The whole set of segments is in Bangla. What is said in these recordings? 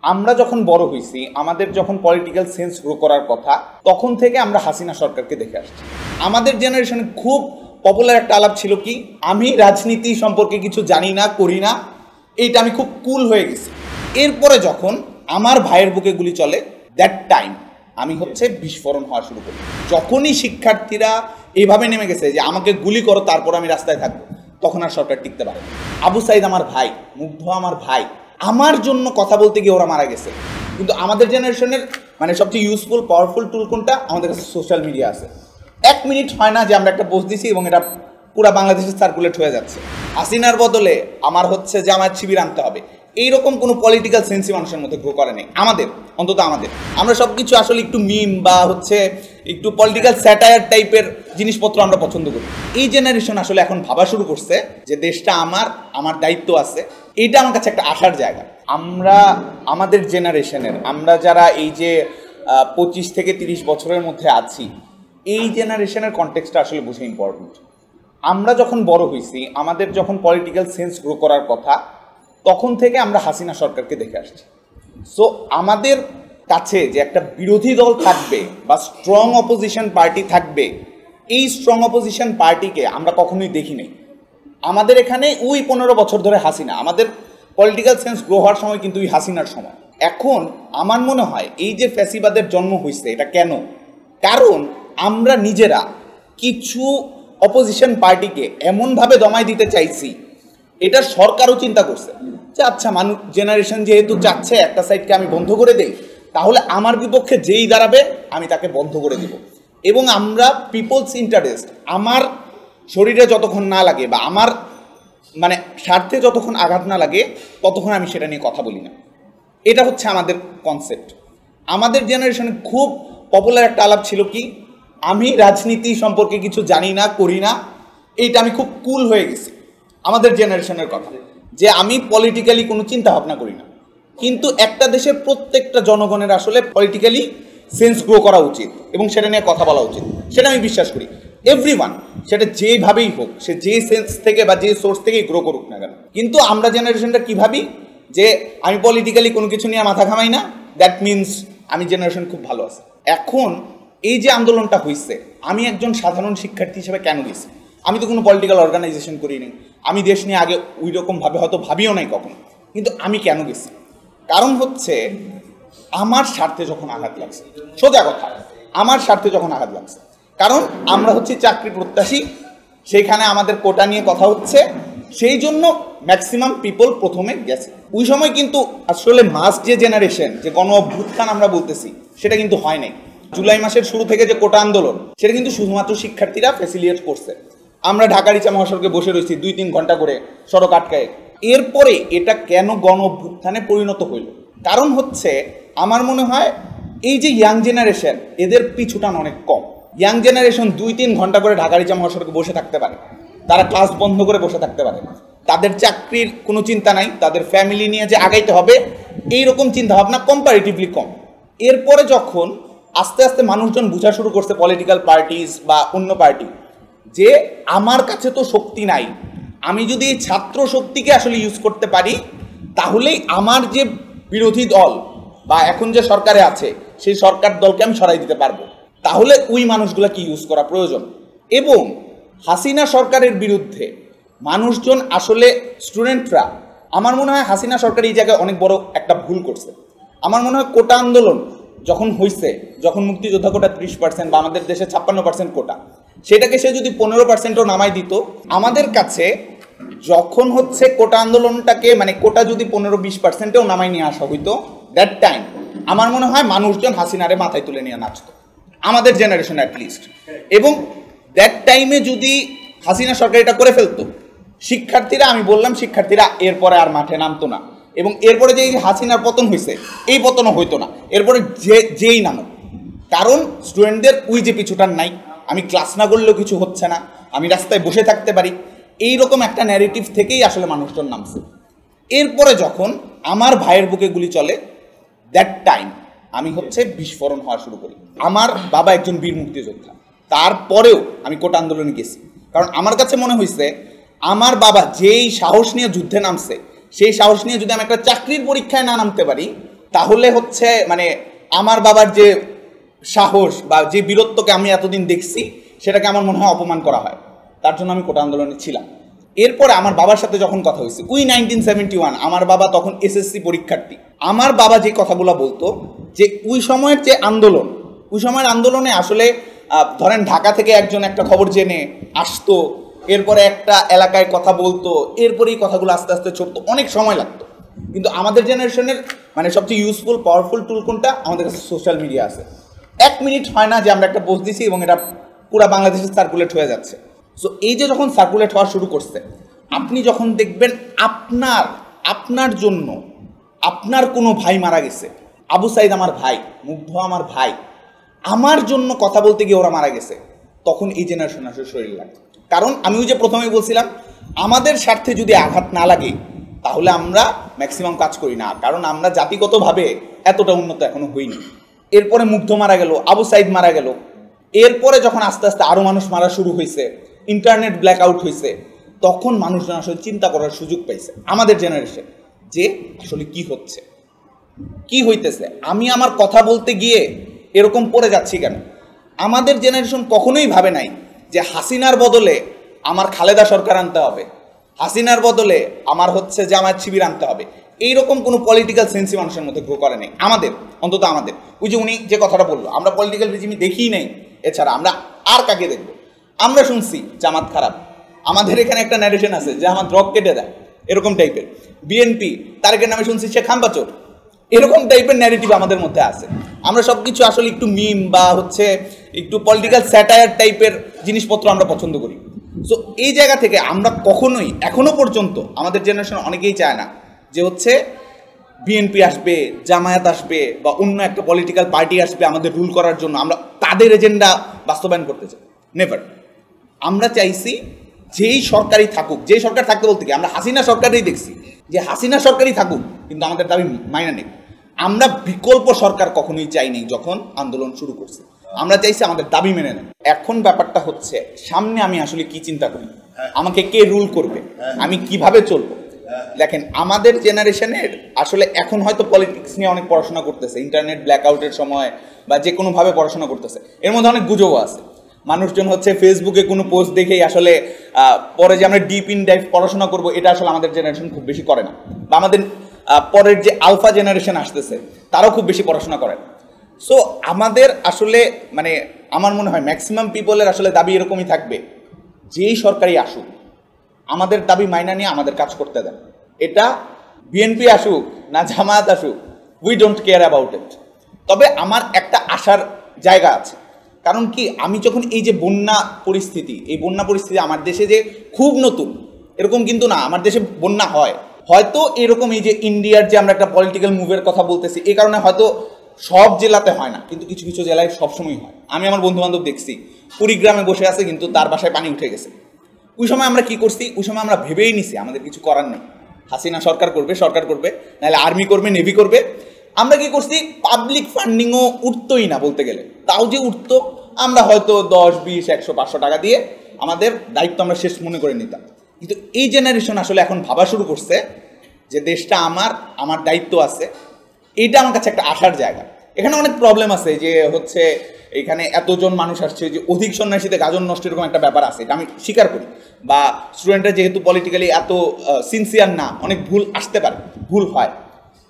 আমরা যখন বড় হইছি, আমাদের যখন পলিটিক্যাল সেন্স গ্রো করার কথা, তখন থেকে আমরা হাসিনা সরকারকে দেখে আসছি। আমাদের জেনারেশনে খুব পপুলার একটা আলাপ ছিল কি, আমি রাজনীতি সম্পর্কে কিছু জানি না, করি না, এইটা আমি খুব কুল হয়ে গেছি। এরপরে যখন আমার ভাইয়ের বুকে গুলি চলে, দ্যাট টাইম আমি বিস্ফোরণ হওয়া শুরু করি। যখনই শিক্ষার্থীরা এইভাবে নেমে গেছে যে আমাকে গুলি করো তারপর আমি রাস্তায় থাকবো, তখন আর সরকার টিকতে পারে। আবু সাইদ আমার ভাই, মুগ্ধ আমার ভাই, আমার জন্য কথা বলতে গিয়ে ওরা মারা গেছে। কিন্তু আমাদের জেনারেশনের সবচেয়ে ইউজফুল পাওয়ারফুল টুল কোনটা? আমাদের কাছে সোশ্যাল মিডিয়া আছে। 1 মিনিট হয় না যে আমরা একটা পোস্ট দিছি এবং এটা পুরা বাংলাদেশে সার্কুলেট হয়ে যাচ্ছে। হাসিনার বদলে আমার জামায়াত শিবির আনতে হবে, এইরকম কোনো পলিটিক্যাল সেন্সি মানুষের মধ্যে গ্রো করে নেই, আমাদের অন্তত। আমরা সব কিছু আসলে একটু মিম বা একটু পলিটিক্যাল স্যাটায়ার টাইপের জিনিসপত্র আমরা পছন্দ করি। এই জেনারেশন আসলে এখন ভাবা শুরু করছে যে দেশটা আমার দায়িত্ব আছে। এইটা আমার কাছে একটা আশার জায়গা। আমাদের জেনারেশনের আমরা যারা এই যে 25 থেকে 30 বছরের মধ্যে আছি, এই জেনারেশনের কনটেক্সটটা আসলে বুঝে ইম্পর্টেন্ট। আমরা যখন বড় হয়েছি, আমাদের যখন পলিটিক্যাল সেন্স গ্রো করার কথা, তখন থেকে আমরা হাসিনা সরকারকে দেখে আসছি। সো আমাদের কাছে যে একটা বিরোধী দল থাকবে বা স্ট্রং অপোজিশন পার্টি থাকবে, এই স্ট্রং অপোজিশন পার্টিকে আমরা কখনোই দেখি নাই। আমাদের এখানে ওই 15 বছর ধরে হাসিনা, আমাদের পলিটিক্যাল সেন্স গ্রো হওয়ার সময় কিন্তু ওই হাসিনার সময়। এখন আমার মনে হয় এই যে ফ্যাসিবাদের জন্ম হয়েছে, এটা কেন? কারণ আমরা নিজেরা কিছু অপোজিশন পার্টিকে এমনভাবে দমায় দিতে চাইছি, এটা সরকারও চিন্তা করছে যে আচ্ছা, মানুষ জেনারেশন যেহেতু চাচ্ছে একটা সাইডকে আমি বন্ধ করে দেই, তাহলে আমার বিপক্ষে যেই দাঁড়াবে আমি তাকে বন্ধ করে দেব। এবং আমরা পিপলস ইন্টারেস্ট আমার শরীরে যতক্ষণ না লাগে বা আমার স্বার্থে যতক্ষণ আঘাত না লাগে, ততক্ষণ আমি সেটা নিয়ে কথা বলি না। এটা আমাদের কনসেপ্ট। আমাদের জেনারেশনে খুব পপুলার একটা আলাপ ছিল কি, আমি রাজনীতি সম্পর্কে কিছু জানি না, করি না, এইটা আমি খুব কুল হয়ে গেছি। আমাদের জেনারেশনের কথা যে আমি পলিটিক্যালি কোনো চিন্তা ভাবনা করি না। কিন্তু একটা দেশের প্রত্যেকটা জনগণের আসলে পলিটিক্যালি সেন্স গ্রো করা উচিত এবং সেটা নিয়ে কথা বলা উচিত, সেটা আমি বিশ্বাস করি। এভরিওয়ান, সেটা যেভাবেই হোক, সে যে সেন্স থেকে বা যে সোর্স থেকেই গ্রো করুক না কেন। কিন্তু আমরা জেনারেশনটা কী ভাবি যে আমি পলিটিক্যালি কোনো কিছু নিয়ে মাথা ঘামাই না, দ্যাট মিনস আমি জেনারেশন খুব ভালো আছে। এখন এই যে আন্দোলনটা হয়েছে, আমি একজন সাধারণ শিক্ষার্থী হিসেবে কেন গেছি? আমি তো কোনো পলিটিক্যাল অর্গানাইজেশন করিনি, আমি দেশ নিয়ে আগে ওই রকমভাবে হয়তো ভাবিও নাই কখনো। কিন্তু আমি কেন গেছি? কারণ আমার স্বার্থে যখন আঘাত লাগছে, সোজা কথা, আমার স্বার্থে যখন আঘাত লাগছে। কারণ আমরা চাকরি প্রত্যাশী, সেইখানে আমাদের কোটা নিয়ে কথা হচ্ছে, সেই জন্য ম্যাক্সিমাম পিপল প্রথমে গেছে। ওই সময় কিন্তু আসলে মাস যে জেনারেশন, যে গণ অভ্যুত্থান আমরা বলতেছি, সেটা কিন্তু হয় নাই। জুলাই মাসের শুরু থেকে যে কোটা আন্দোলন, সেটা কিন্তু শুধুমাত্র শিক্ষার্থীরা ফ্যাসিলিটেট করছে। আমরা ঢাকা রিচা মহাসড়কে বসে রয়েছি 2-3 ঘন্টা করে সড়ক আটকায়। এরপরে এটা কেন গণ অভ্যুত্থানে পরিণত হইল? কারণ আমার মনে হয় এই যে ইয়াং জেনারেশন, এদের পিছুটান অনেক কম। ইয়াং জেনারেশন 2-3 ঘন্টা করে ঢাকা রিচা মহাসড়কে বসে থাকতে পারে, তারা ক্লাস বন্ধ করে বসে থাকতে পারে, তাদের চাকরির কোনো চিন্তা নাই, তাদের ফ্যামিলি নিয়ে যে আগাইতে হবে এইরকম চিন্তাভাবনা কম্পারেটিভলি কম। এরপরে যখন আস্তে আস্তে মানুষজন বোঝা শুরু করছে, পলিটিক্যাল পার্টিস বা অন্য পার্টি, যে আমার কাছে তো শক্তি নাই, আমি যদি এই ছাত্র শক্তিকে আসলে ইউজ করতে পারি, তাহলেই আমার যে বিরোধী দল বা এখন যে সরকারে আছে, সেই সরকার দলকে আমি সরাই দিতে পারবো। তাহলে ওই মানুষগুলোকে ইউজ করা প্রয়োজন। এবং হাসিনা সরকারের বিরুদ্ধে মানুষজন আসলে স্টুডেন্টরা, আমার মনে হয় হাসিনা সরকার এই জায়গায় অনেক বড় একটা ভুল করছে। আমার মনে হয় কোটা আন্দোলন যখন হয়েছে, যখন মুক্তিযোদ্ধা কোটা 30% বা আমাদের দেশে 56% কোটা, সেটাকে সে যদি 15%ও নামাই দিত, আমাদের কাছে যখন কোটা আন্দোলনটাকে কোটা যদি 15-20%ও নামাই নিয়ে আসা হইতো, দ্যাট টাইম আমার মনে হয় মানুষজন হাসিনারে মাথায় তুলে নিয়ে নাচত, আমাদের জেনারেশন অ্যাটলিস্ট। এবং দ্যাট টাইমে যদি হাসিনা সরকার এটা করে ফেলতো, শিক্ষার্থীরা, আমি বললাম শিক্ষার্থীরা এরপরে আর মাঠে নামতো না। এবং এরপরে যে হাসিনার পতন হয়েছে, এই পতনও হইতো না এরপরে যেই নামো। কারণ স্টুডেন্টদের ওই যে পিছুটান নাই, আমি ক্লাস না করলেও কিছু হচ্ছে না, আমি রাস্তায় বসে থাকতে পারি, এইরকম একটা ন্যারেটিভ থেকেই আসলে মানুষজন নামছে। এরপরে যখন আমার ভাইয়ের বুকে গুলি চলে, দ্যাট টাইম আমি বিস্ফোরণ হওয়া শুরু করি। আমার বাবা একজন বীর মুক্তিযোদ্ধা, তারপরেও আমি কোটা আন্দোলনে গেছি। কারণ আমার কাছে মনে হয়েছে আমার বাবা যেই সাহস নিয়ে যুদ্ধে নামছে, সেই সাহস নিয়ে যদি আমি একটা চাকরির পরীক্ষায় না নামতে পারি, তাহলে হচ্ছে মানে আমার বাবার যে সাহস বা যে বীরত্বকে আমি এতদিন দেখছি সেটাকে আমার মনে হয় অপমান করা হয়, তার জন্য আমি কোটা আন্দোলনে ছিলাম। এরপরে আমার বাবার সাথে যখন কথা হয়েছে, 1971, আমার বাবা তখন এসএসসি পরীক্ষার্থী। আমার বাবা যে কথাগুলো বলতো যে ওই সময়ের যে আন্দোলন, ওই সময়ের আন্দোলনে আসলে ধরেন ঢাকা থেকে একজন একটা খবর জেনে আসতো, এরপরে একটা এলাকায় কথা বলতো, এরপরে এই কথাগুলো আস্তে আস্তে ছড়তো, অনেক সময় লাগতো। কিন্তু আমাদের জেনারেশনের মানে সবচেয়ে ইউজফুল পাওয়ারফুল টুল কোনটা? আমাদের কাছে সোশ্যাল মিডিয়া আছে। 1 মিনিট হয় না যে আমরা একটা পোস্ট দিছি এবং এটা পুরো বাংলাদেশে সার্কুলেট হয়ে যাচ্ছে। সো এই যে যখন সার্কুলেট হওয়া শুরু করছে, আপনি যখন দেখবেন আপনার জন্য আপনার কোনো ভাই মারা গেছে, আবু সাইদ আমার ভাই, মুগ্ধ আমার ভাই, আমার জন্য কথা বলতে গিয়ে ওরা মারা গেছে, তখন এই জেনারেশন আসলে শরীর লাগে। কারণ আমি ওই যে প্রথমেই বলছিলাম, আমাদের স্বার্থে যদি আঘাত না লাগে তাহলে আমরা ম্যাক্সিমাম কাজ করি না, কারণ আমরা জাতিগতভাবে এতটা উন্নত এখনো হইনি। এরপরে মুগ্ধ মারা গেল, আবু সাইদ মারা গেল, এরপরে যখন আস্তে আস্তে আরও মানুষ মারা শুরু হয়েছে, ইন্টারনেট ব্ল্যাক আউট হয়েছে, তখন মানুষজন আসলে চিন্তা করার সুযোগ পাইছে আমাদের জেনারেশন যে আসলে কি হচ্ছে, কি হইতেছে, আমি আমার কথা বলতে গিয়ে এরকম পড়ে যাচ্ছি কেন। আমাদের জেনারেশন কখনোই ভাবে নাই যে হাসিনার বদলে আমার খালেদা সরকার আনতে হবে, হাসিনার বদলে আমার হচ্ছে জামায়াত শিবির আনতে হবে। এইরকম কোনো পলিটিক্যাল সেন্সই মানুষের মধ্যে গ্রো করে নেই আমাদের, অন্তত আমাদের। ওই যে উনি যে কথাটা বললো, আমরা পলিটিক্যাল রিজিমি দেখিই নেই, এছাড়া আমরা আর কাকে দেখব? আমরা শুনছি জামাত খারাপ, আমাদের এখানে একটা ন্যারেশন আছে যে আমার রক কেটে দেয়, এরকম টাইপের। বিএনপি, তারেকের নামে শুনছি সে খাম্বাচোর, এরকম টাইপের ন্যারেটিভ আমাদের মধ্যে আছে। আমরা সব কিছু আসলে একটু মিম বা হচ্ছে একটু পলিটিক্যাল স্যাটায়ার টাইপের জিনিসপত্র আমরা পছন্দ করি। সো এই জায়গা থেকে আমরা কখনোই এখনো পর্যন্ত আমাদের জেনারেশন অনেকেই চায় না যে হচ্ছে বিএনপি আসবে, জামায়াত আসবে বা অন্য একটা পলিটিক্যাল পার্টি আসবে আমাদের রুল করার জন্য, আমরা তাদের এজেন্ডা বাস্তবায়ন করতে চাই। নেভার। আমরা চাইছি যেই সরকারই থাকুক, যেই সরকার থাকতে বলতে কি আমরা হাসিনা সরকারই দেখছি যে হাসিনা সরকারই থাকুক, কিন্তু আমাদের দাবি মাইনা নেই। আমরা বিকল্প সরকার কখনোই চাইনি। যখন আন্দোলন শুরু করছে আমরা চাইছি আমাদের দাবি মেনে নেন। এখন ব্যাপারটা হচ্ছে সামনে আমি আসলে কি চিন্তা করি, আমাকে কে রুল করবে, আমি কিভাবে চলবো। দেখেন আমাদের জেনারেশনের আসলে এখন হয়তো পলিটিক্স নিয়ে অনেক পড়াশোনা করতেছে, ইন্টারনেট ব্ল্যাকআউটের সময় বা যে কোনোভাবে পড়াশোনা করতেছে, এর মধ্যে অনেক গুজবও আছে। মানুষজন হচ্ছে ফেসবুকে কোনো পোস্ট দেখেই আসলে পরে যে আমরা ডিপ ইন ডাইভ পড়াশোনা করব, এটা আসলে আমাদের জেনারেশন খুব বেশি করে না, বা আমাদের পরের যে আলফা জেনারেশন আসতেছে তারাও খুব বেশি পড়াশোনা করে না। সো আমাদের আসলে মানে আমার মনে হয় ম্যাক্সিমাম পিপলের আসলে দাবি এরকমই থাকবে, যেই সরকারই আসুক আমাদের দাবি মাইনা নিয়ে আমাদের কাজ করতে দেন। এটা বিএনপি আসুক না জামায়াত আসুক, we don't care about it. তবে আমার একটা আশার জায়গা আছে, কারণ কি আমি যখন এই যে বন্যা পরিস্থিতি, এই বন্যা পরিস্থিতি আমার দেশে যে খুব নতুন এরকম কিন্তু না, আমার দেশে বন্যা হয় হয়তো এরকম এই যে ইন্ডিয়ার যে আমরা একটা পলিটিক্যাল মুভের কথা বলতেছি এই কারণে হয়তো সব জেলাতে হয় না, কিন্তু কিছু কিছু জেলায় সবসময় হয়। আমি আমার বন্ধু বান্ধব দেখছি কুড়িগ্রামে বসে আছে কিন্তু তার বাসায় পানি উঠে গেছে। ওই সময় আমরা কি করছি, ওই সময় আমরা ভেবেই নিছি আমাদের কিছু করার নেই, হাসিনা সরকার করবে, নাহলে আর্মি করবে, নেভি করবে। আমরা কি করছি, পাবলিক ফান্ডিংও উঠতোই না বলতে গেলে, তাও যে উঠতো আমরা হয়তো 10, 20, 100, 500 টাকা দিয়ে আমাদের দায়িত্ব আমরা শেষ মনে করে নিতাম। কিন্তু এই জেনারেশন আসলে এখন ভাবা শুরু করছে যে দেশটা আমার দায়িত্ব আছে। এইটা আমার কাছে একটা আশার জায়গা। এখানে অনেক প্রবলেম আছে, যে হচ্ছে এখানে এতজন মানুষ আসছে, যে অধিক সন্ন্যাসীতে গাজন নষ্ট এরকম একটা ব্যাপার আছে, এটা আমি স্বীকার করি। বা স্টুডেন্টরা যেহেতু পলিটিক্যালি এত সিনসিয়ার না, অনেক ভুল আসতে পারে, ভুল হয়,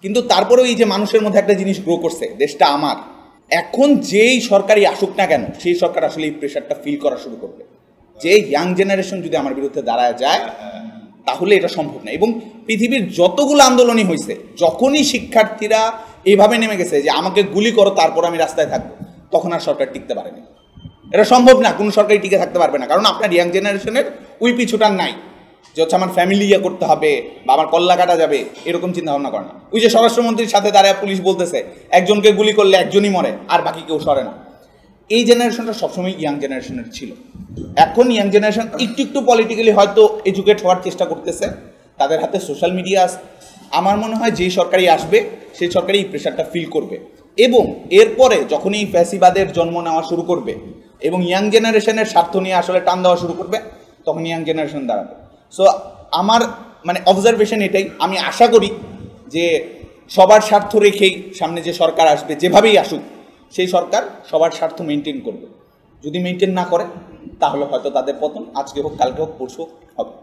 কিন্তু তারপরেও এই যে মানুষের মধ্যে একটা জিনিস গ্রো করছে, দেশটা আমার। এখন যেই সরকারই আসুক না কেন সেই সরকার আসলে এই প্রেশারটা ফিল করা শুরু করবে, যে ইয়াং জেনারেশন যদি আমার বিরুদ্ধে দাঁড়ায় যায় তাহলে এটা সম্ভব না। এবং পৃথিবীর যতগুলো আন্দোলনই হয়েছে, যখনই শিক্ষার্থীরা এইভাবে নেমে গেছে যে আমাকে গুলি করো তারপর আমি রাস্তায় থাকবো, তখন আর সরকার টিকতে পারেনি। এটা সম্ভব না, কোনো সরকারই টিকে থাকতে পারবে না, কারণ আপনার ইয়াং জেনারেশনের ওই পিছুটার নাই যে হচ্ছে আমার ফ্যামিলি ইয়ে করতে হবে বা আমার কল্লা কাটা যাবে, এরকম চিন্তা ভাবনা করে না। ওই যে স্বরাষ্ট্রমন্ত্রীর সাথে দাঁড়ায় পুলিশ বলতেছে একজনকে গুলি করলে একজনই মরে আর বাকি কেউ সরে না। এই জেনারেশনটা সবসময় ইয়াং জেনারেশনের ছিল। এখন ইয়াং জেনারেশন একটু একটু পলিটিক্যালি হয়তো এডুকেট হওয়ার চেষ্টা করতেছে, তাদের হাতে সোশ্যাল মিডিয়া আছে। আমার মনে হয় যেই সরকারই আসবে সেই সরকারই এই প্রেশারটা ফিল করবে, এবং এরপরে যখন এই ফ্যাসিবাদের জন্ম নেওয়া শুরু করবে এবং ইয়াং জেনারেশনের স্বার্থ নিয়ে আসলে টান দেওয়া শুরু করবে, তখন ইয়াং জেনারেশন দাঁড়াবে। সো আমার মানে অবজারভেশন এটাই, আমি আশা করি যে সবার স্বার্থ রেখেই সামনে যে সরকার আসবে, যেভাবেই আসুক, সেই সরকার সবার স্বার্থ মেনটেন করবে। যদি মেনটেন না করে তাহলে হয়তো তাদের পতন আজকে হোক, কালকে হোক, পরশু হোক হবে।